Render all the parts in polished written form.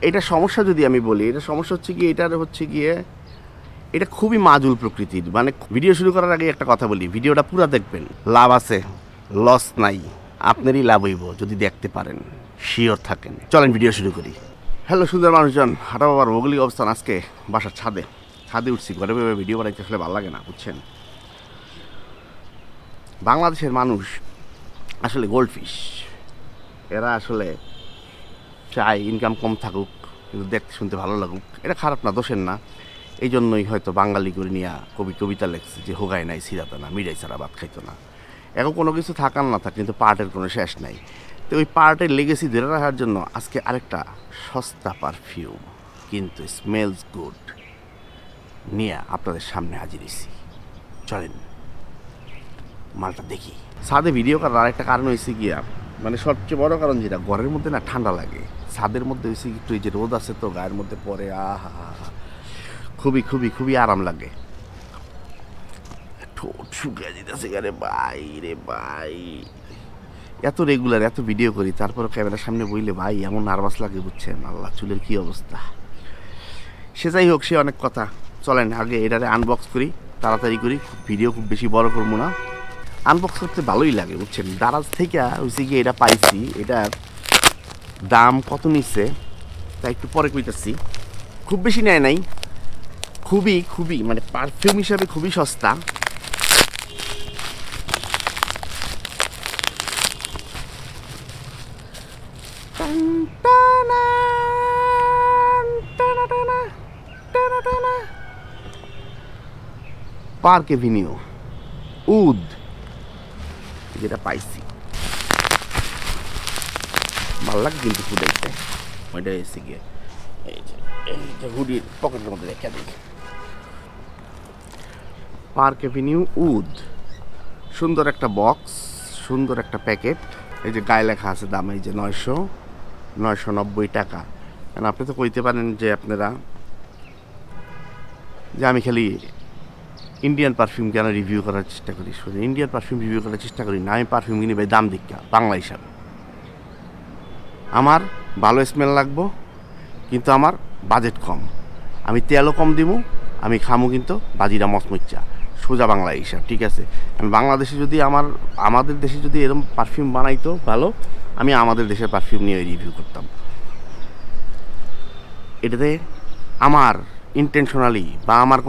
এটা সমস্যা যদি আমি বলি, এটা সমস্যা হচ্ছে কি, এটার হচ্ছে গিয়ে এটা খুবই মাজুল প্রকৃতির। মানে ভিডিও শুরু করার আগে একটা কথা বলি, ভিডিওটা পুরো দেখবেন, লাভ আছে, লস নাই, আপনারই লাভ হইব যদি দেখতে পারেন, শিওর থাকেন। চলেন ভিডিও শুরু করি। হ্যালো সুন্দর মানুষজন, হাঁটা বাবার ভৌগোলিক অবস্থান আজকে বাসার ছাদে ছাদে উঠছি। ঘরে ভেবে ভিডিও বানাইতে আসলে ভালো লাগে না, বুঝছেন। বাংলাদেশের মানুষ আসলে গোল্ডফিশ, এরা আসলে চাই ইনকাম কম থাকুক কিন্তু দেখতে শুনতে ভালো লাগুক। এটা খারাপ না, দোষের না। এই জন্যই হয়তো বাঙালি করে নিয়ে কবিতা লেখছে যে হোগায় নাই সিরাতা না, মিরাই ছাড়া ভাত খাইতো না। এখন কোনো কিছু থাকার না থাক, কিন্তু পার্টের কোনো শেষ নাই। তো ওই পার্টের লেগেসি ধরে রাখার জন্য আজকে আরেকটা সস্তা পারফিউম কিন্তু স্মেলস গুড নিয়ে আপনাদের সামনে হাজির হয়েছি। চলেন মালটা দেখি। ছাদে ভিডিও করার আরেকটা কারণ হয়েছে গিয়া, মানে সবচেয়ে বড় কারণ যেটা, ঘরের মধ্যে না ঠান্ডা লাগে, ছাদের মধ্যে হয়েছে একটু এই যে রোদ আছে তো গায়ের মধ্যে পরে, আহা খুবই খুবই খুবই আরাম লাগে। ঠোঁট শুকিয়ে যেতেছে রে ভাই, রে ভাই। এত রেগুলার এত ভিডিও করি, তারপরে ক্যামেরার সামনে বইলে ভাই এমন নার্ভাস লাগে, বুঝছেন। আল্লাহ, চুলের কি অবস্থা। সে যাই হোক, সে অনেক কথা। চলেন আগে এটারে আনবক্স করি, তাড়াতাড়ি করি, ভিডিও খুব বেশি বড় করবো না। আনবক্স করতে ভালোই লাগে, বুঝছেন। দারাজ থেকে হয়েছে গিয়ে এটা পাইছি, এটার দাম কত নিচ্ছে তা একটু পরে কইতেছি। খুব বেশি নেয় নাই, খুবই খুবই মানে পারফিউম হিসাবে খুবই সস্তা। পার্ক এভিনিউ উড, যেটা পাইছি ভালো লাগে কিন্তু খুব দেখতে। ওইটা এসে গিয়ে এই যে হুডির পকেটের মধ্যে রেখে দিই। পার্ক এভিনিউ উড, সুন্দর একটা বক্স, সুন্দর একটা প্যাকেট। এই যে গায়ে লেখা আছে দাম, এই যে 990 টাকা। কারণ আপনি তো কইতে পারেন যে আপনারা যে আমি খালি ইন্ডিয়ান পারফিউম কেন রিভিউ করার চেষ্টা করি। শুধু ইন্ডিয়ান পারফিউম রিভিউ করার চেষ্টা করি না, আমি পারফিউম কিনি ভাই দাম দীক্ষা বাংলা হিসাবে। আমার ভালো স্মেল লাগবো কিন্তু আমার বাজেট কম, আমি তেলও কম দিব, আমি খামো কিন্তু বাজিরা মচমচ্চা, সোজা বাংলা হিসাব, ঠিক আছে। আমি বাংলাদেশে যদি আমাদের দেশে যদি এরকম পারফিউম বানাইতো ভালো, আমি আমাদের দেশের পারফিউম নিয়ে রিভিউ করতাম। এটাতে আমার ইন্টেনশনালি বা আমার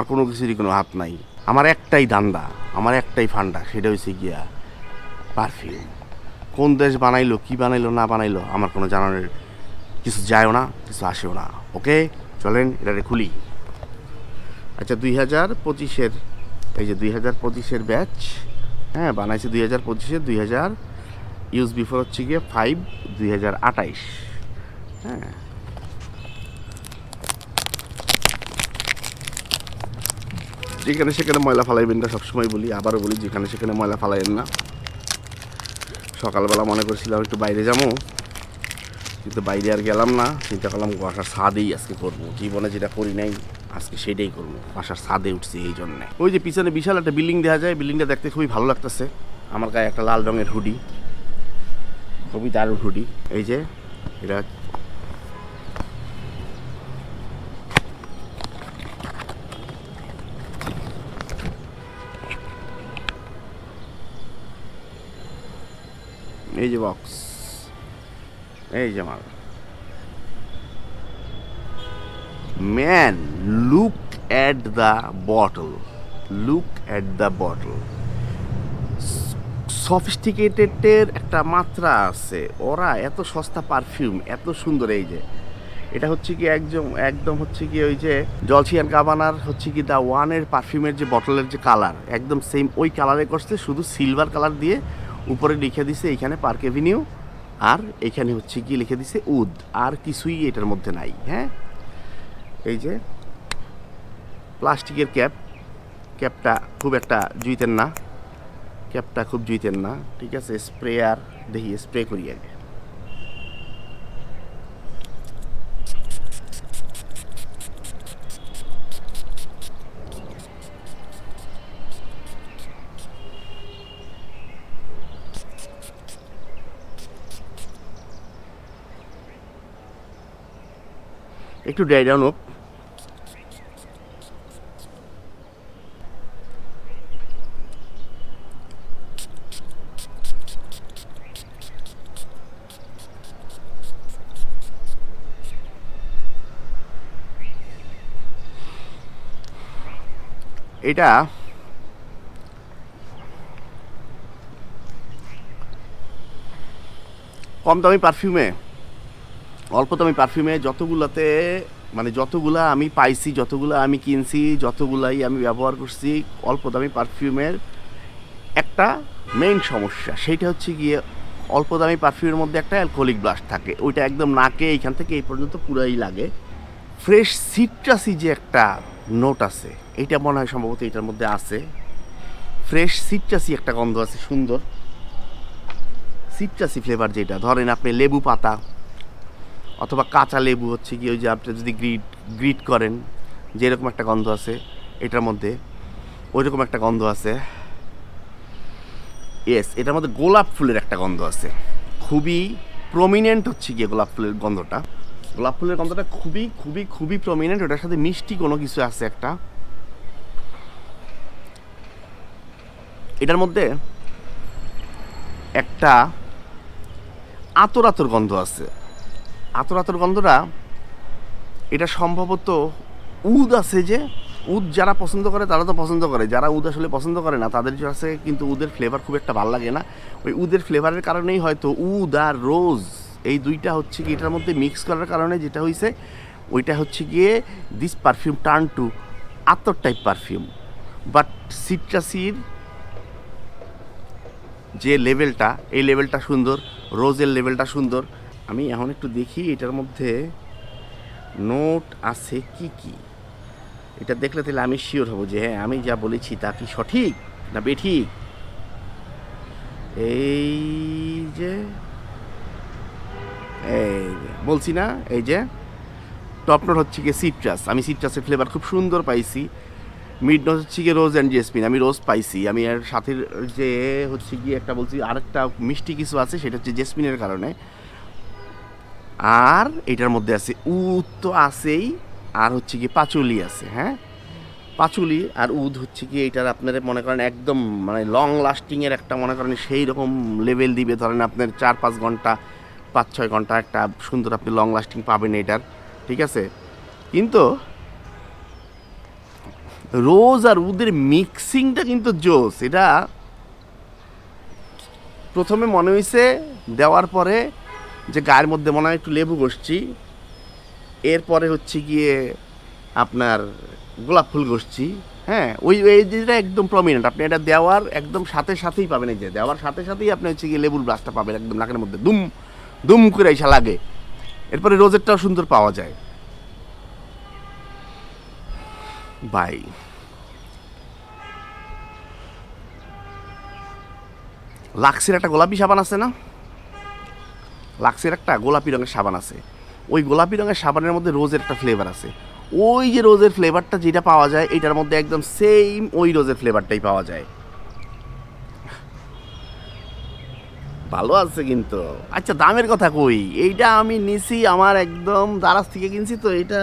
কোনো কিছুরই কোনো হাত নাই। আমার একটাই ধান্দা, আমার একটাই ফান্ডা, সেটা হচ্ছে গিয়া পারফিউম। কোন দেশ বানাইলো, কি বানাইলো না বানাইলো আমার কোনো জানানোর কিছু যায়ও না, কিছু আসেও না। ওকে, চলেন এটাকে খুলি। আচ্ছা, 2025-এর, এই যে 2025-এর ব্যাচ, হ্যাঁ বানাইছে 2025-এর, 2000 ইউজ বিফোর হচ্ছে গিয়ে 5 2028। হ্যাঁ, যেখানে সেখানে ময়লা ফালাইবেন না, সবসময় বলি, আবারও বলি, যেখানে সেখানে ময়লা ফালাইবেন না। সকালবেলা মনে করছিলাম একটু বাইরে যাবো, কিন্তু বাইরে আর গেলাম না। চিন্তা করলাম বাসার ছাদেই আজকে করবো, জীবনে যেটা করি নাই আজকে সেটাই করবো। বাসার ছাদে উঠছি এই জন্যে। ওই যে পিছনে বিশাল একটা বিল্ডিং দেখা যায়, বিল্ডিংটা দেখতে খুবই ভালো লাগতেছে। আমার গায়ে একটা লাল রঙের হুডি, খুবই দারুণ হুডি। এই যে এটা এই যে বক্স, এই যে মাল। Man, look at the bottle, look at the bottle. সফিস্টিকেটেডের একটা মাত্রা আছে। ওরা এত সস্তা পারফিউম, এত সুন্দর। এই যে এটা হচ্ছে কি একদম হচ্ছে কি ওই যে জলসি অ্যান্ড গাবানার হচ্ছে কি দ্য ওয়ানের পারফিউমের যে বটলের যে কালার, একদম সেম ওই কালারে করছে, শুধু সিলভার কালার দিয়ে উপরে লিখে দিছে এইখানে পার্ক এভিনিউ, আর এখানে হচ্ছে কি লিখে দিছে উড, আর কিছুই এটার মধ্যে নাই। হ্যাঁ, এই যে প্লাস্টিকের ক্যাপটা খুব একটা জুইতেন না, ক্যাপটা খুব জুইতেন না, ঠিক আছে। স্প্রে আর দেখি স্প্রে করি আগে। একটু ড্রাই ডাউন হোক। এটা কম দামি পারফিউমে, অল্প দামি পারফিউমে যতগুলাতে মানে যতগুলা আমি পাইছি, যতগুলা আমি কিনছি, যতগুলাই আমি ব্যবহার করছি, অল্প দামি পারফিউমের একটা মেইন সমস্যা, সেইটা হচ্ছে গিয়ে অল্প দামি পারফিউমের মধ্যে একটা অ্যালকোহলিক ব্লাস্ট থাকে। ওইটা একদম নাকে এইখান থেকে এই পর্যন্ত পুরাই লাগে। ফ্রেশ সিট্রাসি যে একটা নোট আছে, এইটা মনে হয় সম্ভবত এটার মধ্যে আছে। ফ্রেশ সিট্রাসি একটা গন্ধ আছে, সুন্দর সিট্রাসি ফ্লেভার, যেটা ধরেন আপনি লেবু পাতা অথবা কাঁচা লেবু হচ্ছে কি, ওই যে আপনি যদি গ্রিট করেন যেরকম একটা গন্ধ আছে এটার মধ্যে, ওই রকম একটা গন্ধ আছে। ইয়েস, এটার মধ্যে গোলাপ ফুলের একটা গন্ধ আছে, খুবই প্রমিনেন্ট হচ্ছে গিয়ে গোলাপ ফুলের গন্ধটা। গোলাপ ফুলের গন্ধটা খুবই খুবই খুবই প্রমিনেন্ট। ওটার সাথে মিষ্টি কোনো কিছু আছে একটা। এটার মধ্যে একটা আতর আতর গন্ধ আছে। আতর আতর গন্ধটা, এটা সম্ভবত উদ আছে, যে উদ যারা পছন্দ করে তারা তো পছন্দ করে, যারা উদ আসলে পছন্দ করে না তাদের কাছে কিন্তু উদের ফ্লেভার খুব একটা ভালো লাগে না। ওই উদের ফ্লেভারের কারণেই হয়তো উদ আর রোজ এই দুইটা হচ্ছে কি এটার মধ্যে মিক্স করার কারণে যেটা হয়েছে, ওইটা হচ্ছে গিয়ে দিস পারফিউম টার্ন টু আতর টাইপ পারফিউম। বাট সিট্রাসির যে লেভেলটা, এই লেভেলটা সুন্দর, রোজের লেভেলটা সুন্দর। আমি এখন একটু দেখি এটার মধ্যে নোট আছে কি কি। এটা দেখলে তাহলে আমি শিওর হব যে হ্যাঁ আমি যা বলেছি তা কি সঠিক না বেঠিক। এই যে বলছি না, এই যে টপ নোট হচ্ছে গিয়ে সিট্রাস, আমি সিট্রাসের ফ্লেভার খুব সুন্দর পাইছি। মিড নোট হচ্ছে গিয়ে রোজ অ্যান্ড জেসমিন, আমি রোজ পাইছি। আমি এর সাথে যে হচ্ছে গিয়ে একটা বলছি আরেকটা মিষ্টি কিছু আছে, সেটা হচ্ছে জেসমিনের কারণে। আর এটার মধ্যে আছে উদ তো আছেই, আর হচ্ছে গিয়ে পাচুলি আছে। হ্যাঁ, পাচুলি আর উদ হচ্ছে কি এটার আপনারা মনে করেন একদম মানে লং লাস্টিংয়ের একটা মনে করেন সেই রকম লেভেল দিবে। ধরেন আপনার 4-5 ঘন্টা 5-6 ঘন্টা একটা সুন্দর আপনি লং লাস্টিং পাবেন এটার, ঠিক আছে। কিন্তু রোজ আর উদের মিক্সিংটা কিন্তু জোস। এটা প্রথমে মনে হয়েছে দেওয়ার পরে যে গায়ের মধ্যে মনে হয় একটু লেবু ঘষছি, এরপরে হচ্ছে গিয়ে আপনার গোলাপ ফুল ঘষছি। হ্যাঁ, ওই এই যেটা একদম প্রমিনেন্ট, আপনি এটা দেওয়ার একদম সাথে সাথেই পাবেন। এই যে দেওয়ার সাথে সাথেই আপনি হচ্ছে গিয়ে লেবুর ব্লাস্টটা পাবেন একদম নাকের মধ্যে দুম দুম করে এসা লাগে। এরপরে রোজেরটাও সুন্দর পাওয়া যায়। বাই লাক্সের একটা গোলাপি সাবান আছে না, লাক্সের একটা গোলাপি রঙের সাবান আছে। ওই গোলাপি রঙের সাবানের মধ্যে রোজের একটা ফ্লেভার আছে। ওই যে রোজের ফ্লেভারটা যেটা পাওয়া যায় এটার মধ্যে একদম সেম ওই রোজের ফ্লেভারটাই পাওয়া যায়। ভালো আছে কিন্তু। আচ্ছা, দামের কথা কই, এইটা আমি নিছি আমার একদম দারাজ থেকে কিনছি, তো এটা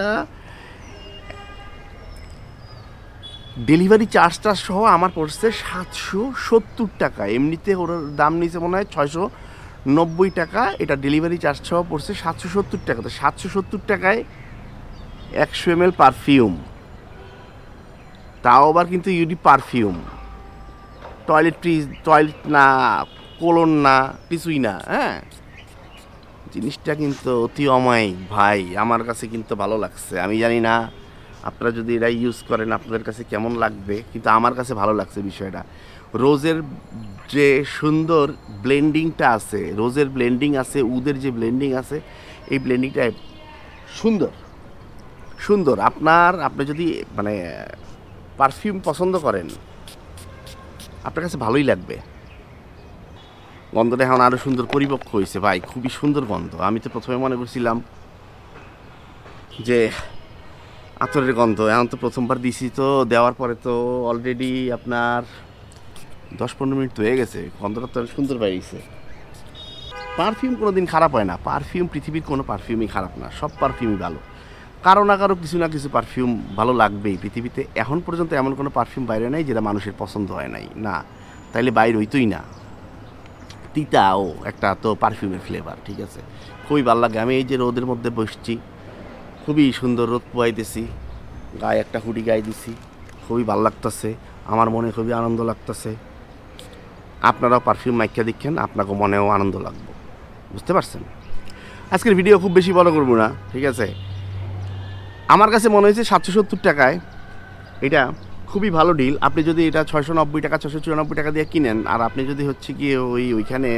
ডেলিভারি চার্জটা সহ আমার পড়ছে 770 টাকা। এমনিতে ওর দাম নিচে মনে হয় 690 টাকা, এটা ডেলিভারি চার্জ সহ পড়ছে 770 টাকা। তো 770 টাকায় 100 ml পারফিউম, তাও আবার কিন্তু ইউডি পারফিউম, টয়লেট না, কোলন না, কিছুই না। হ্যাঁ, জিনিসটা কিন্তু অতি অমায়িক ভাই, আমার কাছে কিন্তু ভালো লাগছে। আমি জানি না আপনারা যদি এটা ইউজ করেন আপনাদের কাছে কেমন লাগবে, কিন্তু আমার কাছে ভালো লাগছে বিষয়টা। রোজের যে সুন্দর ব্লেন্ডিংটা আছে, রোজের ব্লেন্ডিং আছে, উদের যে ব্লেন্ডিং আছে, এই ব্লেন্ডিংটা সুন্দর সুন্দর। আপনি যদি মানে পারফিউম পছন্দ করেন আপনার কাছে ভালোই লাগবে। গন্ধটা এখন আরও সুন্দর পরিপক্ক হয়েছে ভাই, খুবই সুন্দর গন্ধ। আমি তো প্রথমে মনে করছিলাম যে আতরের গন্ধ, এখন তো প্রথমবার দিছি, তো দেওয়ার পরে তো অলরেডি আপনার 10-15 মিনিট তো হয়ে গেছে, গন্ধটা তো সুন্দর বেরিয়েছে। পারফিউম কোনো দিন খারাপ হয় না, পারফিউম পৃথিবীর কোনো পারফিউমই খারাপ না, সব পারফিউমই ভালো। কারো না কারো কিছু না কিছু পারফিউম ভালো লাগবেই। পৃথিবীতে এখন পর্যন্ত এমন কোনো পারফিউম বাইরে নাই যেটা মানুষের পছন্দ হয় নাই, না তাইলে বাইরে হইতোই না। তিতাও একটা তো পারফিউমের ফ্লেভার, ঠিক আছে, খুবই ভালো লাগে। আমি এই যে রোদের মধ্যে বসছি, খুবই সুন্দর রোদ পোয়াইতেছি, গায়ে একটা হুডি গায়ে দিছি, খুবই ভালো লাগতেছে, আমার মনে খুবই আনন্দ লাগতেছে। আপনারাও পারফিউম মাইকা দেখেন, আপনাকে মনেও আনন্দ লাগবে, বুঝতে পারছেন? আজকের ভিডিও খুব বেশি বড় করবো না, ঠিক আছে। আমার কাছে মনে হয়েছে 770 টাকায় এটা খুবই ভালো ডিল। আপনি যদি এটা 690 টাকা 694 টাকা দিয়ে কিনেন, আর আপনি যদি হচ্ছে গিয়ে ওইখানে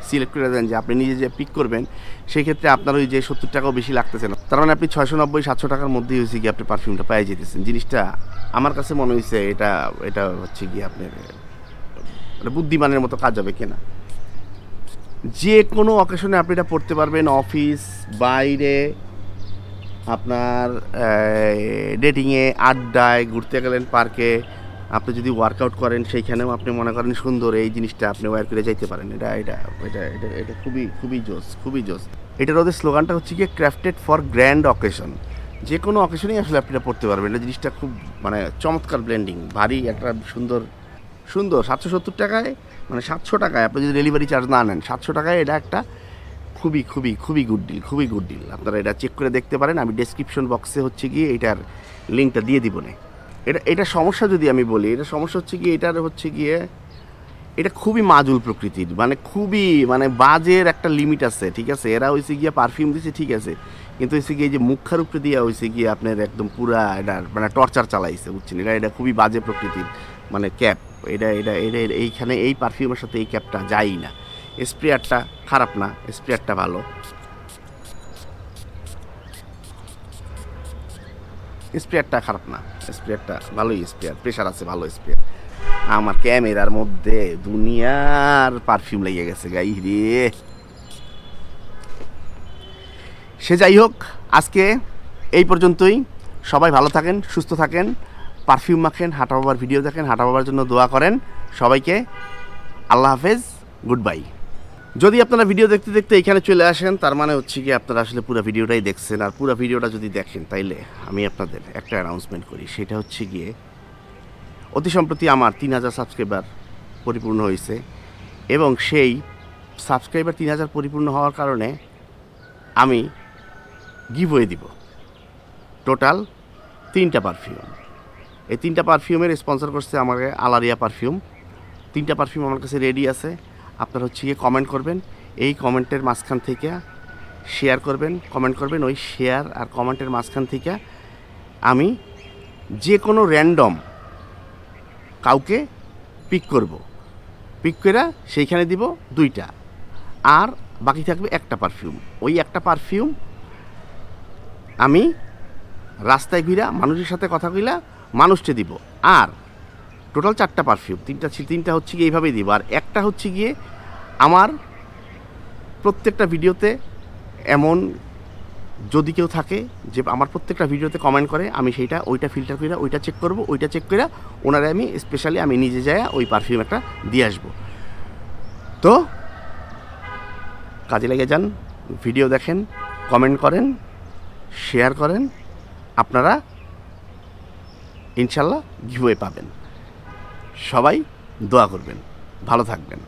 সিলেক্ট করে দেন যে আপনি নিজে যে পিক করবেন, সেই ক্ষেত্রে আপনার ওই যে 70 টাকাও বেশি লাগতেছে না। তার মানে আপনি 690-700 টাকার মধ্যেই হয়েছে গিয়ে আপনি পারফিউমটা পেয়ে যেতেছেন। জিনিসটা আমার কাছে মনে হয়েছে এটা এটা হচ্ছে গিয়ে আপনার মানে বুদ্ধিমানের মতো কাজ হবে কেনা। যে কোনো অকেশনে আপনি এটা পড়তে পারবেন, অফিস, বাইরে, আপনার ডেটিংয়ে, আড্ডায়, ঘুরতে গেলেন পার্কে, আপনি যদি ওয়ার্কআউট করেন সেইখানেও আপনি মনে করেন সুন্দর এই জিনিসটা আপনি ওয়্যার করে যাইতে পারেন। এটা এটা এটা এটা এটা খুবই খুবই জোস, খুবই জোস। এটার ওদের স্লোগানটা হচ্ছে গিয়ে ক্রাফটেড ফর গ্র্যান্ড অকেশন। যে কোনো অকেশনেই আসলে আপনি এটা পড়তে পারবেন। এটা জিনিসটা খুব মানে চমৎকার ব্লেন্ডিং, ভারী একটা সুন্দর সুন্দর 770 টাকায়, মানে 700 টাকায় আপনি যদি ডেলিভারি চার্জ না নেন, 700 টাকায় এটা একটা খুবই খুবই খুবই গুড ডিল, খুবই গুড ডিল। আপনারা এটা চেক করে দেখতে পারেন। আমি ডেসক্রিপশন বক্সে হচ্ছে গিয়ে এটার লিঙ্কটা দিয়ে দিব না। এটা সমস্যা যদি আমি বলি, এটা সমস্যা হচ্ছে গিয়ে এটার হচ্ছে গিয়ে এটা খুবই মাজুল প্রকৃতির, মানে খুবই মানে বাজের একটা লিমিট আছে, ঠিক আছে। এরা হয়েছে গিয়ে পারফিউম দিচ্ছে, ঠিক আছে, কিন্তু হয়েছে গিয়ে যে মুখার উপরে দিয়ে হয়েছে গিয়ে আপনার একদম পুরা এটা মানে টর্চার চালাইছে, বুঝছেন। এটা খুবই বাজে প্রকৃতির মানে ক্যাপ। এটা এটা এটা এইখানে এই পারফিউমের সাথে এই ক্যাপটা যায়ই না। স্প্রেয়ারটা খারাপ না, স্প্রেয়ারটা ভালো। স্প্রেয়ারটা খারাপ না, স্প্রেয়ারটা ভালোই, স্প্রেয়ার প্রেশার আছে, ভালো স্প্রেয়ার। আমার ক্যামেরার মধ্যে দুনিয়ার পারফিউম লেগে গেছে গাই রে। সে যাই হোক, আজকে এই পর্যন্তই। সবাই ভালো থাকেন, সুস্থ থাকেন, পারফিউম মাখেন, হাঁটা বাবার ভিডিও দেখেন, হাঁটা বাবার জন্য দোয়া করেন। সবাইকে আল্লাহ হাফেজ, গুড বাই। যদি আপনারা ভিডিও দেখতে দেখতে এখানে চলে আসেন, তার মানে হচ্ছে কি আপনারা আসলে পুরো ভিডিওটাই দেখছেন। আর পুরো ভিডিওটা যদি দেখেন, তাইলে আমি আপনাদের একটা অ্যানাউন্সমেন্ট করি। সেটা হচ্ছে গিয়ে অতি সম্প্রতি আমার 3000 সাবস্ক্রাইবার পরিপূর্ণ হয়েছে, এবং সেই সাবস্ক্রাইবার 3000 পরিপূর্ণ হওয়ার কারণে আমি গিভওয়ে দিব টোটাল 3টা পারফিউম। এই 3টা পারফিউমের স্পন্সর করছে আমাকে আলারিয়া পারফিউম। 3টা পারফিউম আমার কাছে রেডি আছে। আপনারা হচ্ছে গিয়ে কমেন্ট করবেন, এই কমেন্টের মাঝখান থেকে শেয়ার করবেন, কমেন্ট করবেন, ওই শেয়ার আর কমেন্টের মাঝখান থেকে আমি যে কোনো র্যান্ডম কাউকে পিক করব, পিক করে সেইখানে দিব 2টা, আর বাকি থাকবে একটা পারফিউম। ওই একটা পারফিউম আমি রাস্তায় ঘুরা মানুষের সাথে কথা কইলা মানুষকে দিব। আর টোটাল 4টা পারফিউম, 3টা হচ্ছে গিয়ে এইভাবেই দিব। আর একটা হচ্ছে গিয়ে আমার প্রত্যেকটা ভিডিওতে এমন যদি কেউ থাকে যে আমার প্রত্যেকটা ভিডিওতে কমেন্ট করে, আমি ওইটা ফিল্টার করে ওইটা চেক করব, ওইটা চেক করে ওনারা আমি স্পেশালি আমি নিজে যাই ওই পারফিউম একটা দিয়ে আসবো। তো কাজে লেগে যান, ভিডিও দেখেন, কমেন্ট করেন, শেয়ার করেন, আপনারা ইনশাল্লাহ গিভওয়ে পাবেন। সবাই দোয়া করবেন, ভালো থাকবেন।